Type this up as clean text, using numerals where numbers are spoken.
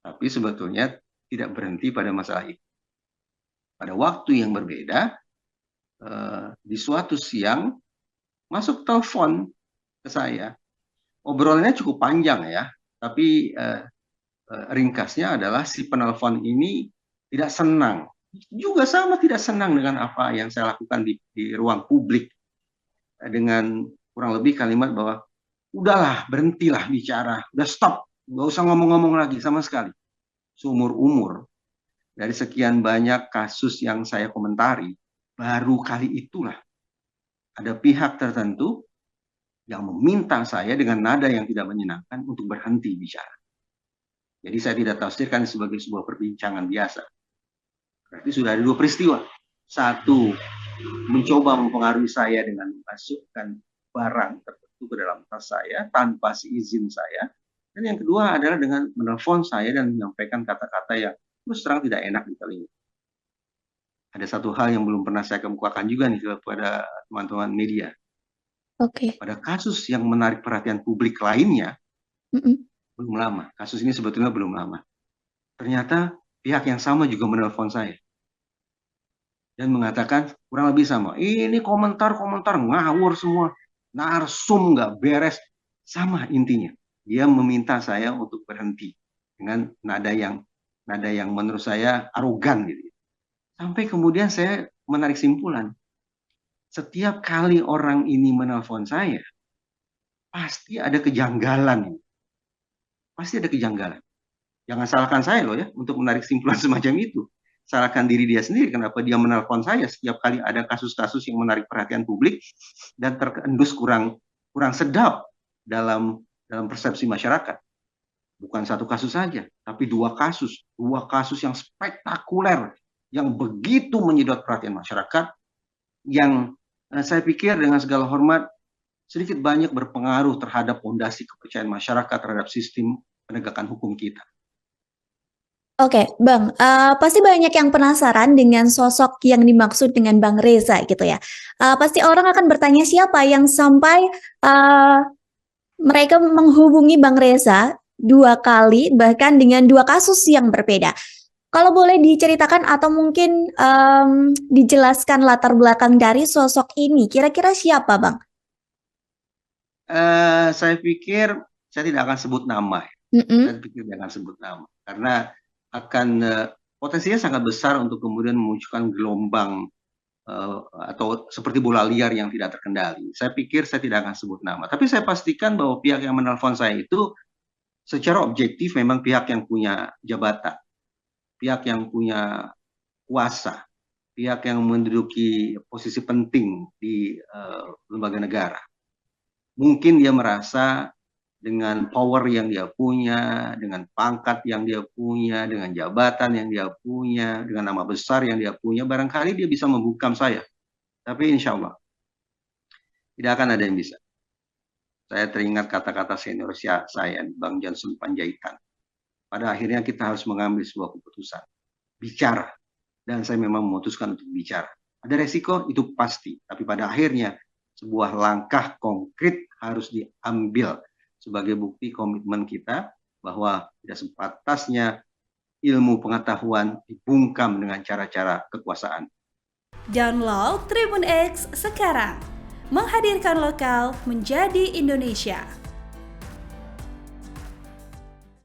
Tapi sebetulnya tidak berhenti pada masalah itu. Pada waktu yang berbeda, di suatu siang masuk telepon ke saya. Obrolannya cukup panjang ya, tapi ringkasnya adalah si penelpon ini tidak senang. Juga sama tidak senang dengan apa yang saya lakukan di ruang publik. Dengan kurang lebih kalimat bahwa udahlah berhentilah bicara, udah stop, nggak usah ngomong-ngomong lagi sama sekali. Seumur umur dari sekian banyak kasus yang saya komentari, baru kali itulah ada pihak tertentu yang meminta saya dengan nada yang tidak menyenangkan untuk berhenti bicara. Jadi saya tidak tafsirkan sebagai sebuah perbincangan biasa. Berarti sudah ada dua peristiwa. Satu, mencoba mempengaruhi saya dengan memasukkan barang tertentu ke dalam tas saya tanpa seizin saya. Dan yang kedua adalah dengan menelpon saya dan menyampaikan kata-kata yang terus terang tidak enak di telinga. Ada satu hal yang belum pernah saya kemukakan juga nih kepada teman-teman media. Oke. Pada kasus yang menarik perhatian publik lainnya, Mm-mm. belum lama. Kasus ini sebetulnya belum lama. Ternyata pihak yang sama juga menelpon saya. Dan mengatakan kurang lebih sama. Ini komentar-komentar ngawur semua. Narsum nggak beres. Sama intinya. Dia meminta saya untuk berhenti. Dengan nada yang menurut saya arogan gitu. Sampai kemudian saya menarik simpulan. Setiap kali orang ini menelpon saya, pasti ada kejanggalan. Pasti ada kejanggalan. Jangan salahkan saya loh ya untuk menarik simpulan semacam itu. Salahkan diri dia sendiri kenapa dia menelpon saya setiap kali ada kasus-kasus yang menarik perhatian publik dan terendus kurang sedap dalam persepsi masyarakat. Bukan satu kasus saja, tapi dua kasus yang spektakuler yang begitu menyedot perhatian masyarakat yang saya pikir dengan segala hormat sedikit banyak berpengaruh terhadap fondasi kepercayaan masyarakat terhadap sistem penegakan hukum kita. Oke, Bang, pasti banyak yang penasaran dengan sosok yang dimaksud dengan Bang Reza gitu ya. Pasti orang akan bertanya siapa yang sampai mereka menghubungi Bang Reza 2 kali bahkan dengan 2 kasus yang berbeda. Kalau boleh diceritakan atau mungkin dijelaskan latar belakang dari sosok ini, kira-kira siapa, Bang? Saya pikir saya tidak akan sebut nama. Saya Mm-mm. pikir tidak akan sebut nama karena akan potensinya sangat besar untuk kemudian memunculkan gelombang atau seperti bola liar yang tidak terkendali. Saya pikir saya tidak akan sebut nama, tapi saya pastikan bahwa pihak yang menelpon saya itu secara objektif memang pihak yang punya jabatan, pihak yang punya kuasa, pihak yang menduduki posisi penting di lembaga negara. Mungkin dia merasa dengan power yang dia punya, dengan pangkat yang dia punya, dengan jabatan yang dia punya, dengan nama besar yang dia punya, barangkali dia bisa membungkam saya. Tapi insya Allah, tidak akan ada yang bisa. Saya teringat kata-kata senior saya, Bang Johnson Panjaitan. Pada akhirnya kita harus mengambil sebuah keputusan. Bicara. Dan saya memang memutuskan untuk bicara. Ada resiko, itu pasti. Tapi pada akhirnya, sebuah langkah konkret harus diambil sebagai bukti komitmen kita bahwa tidak sepatasnya ilmu pengetahuan dibungkam dengan cara-cara kekuasaan. Download Tribun X sekarang. Menghadirkan lokal menjadi Indonesia.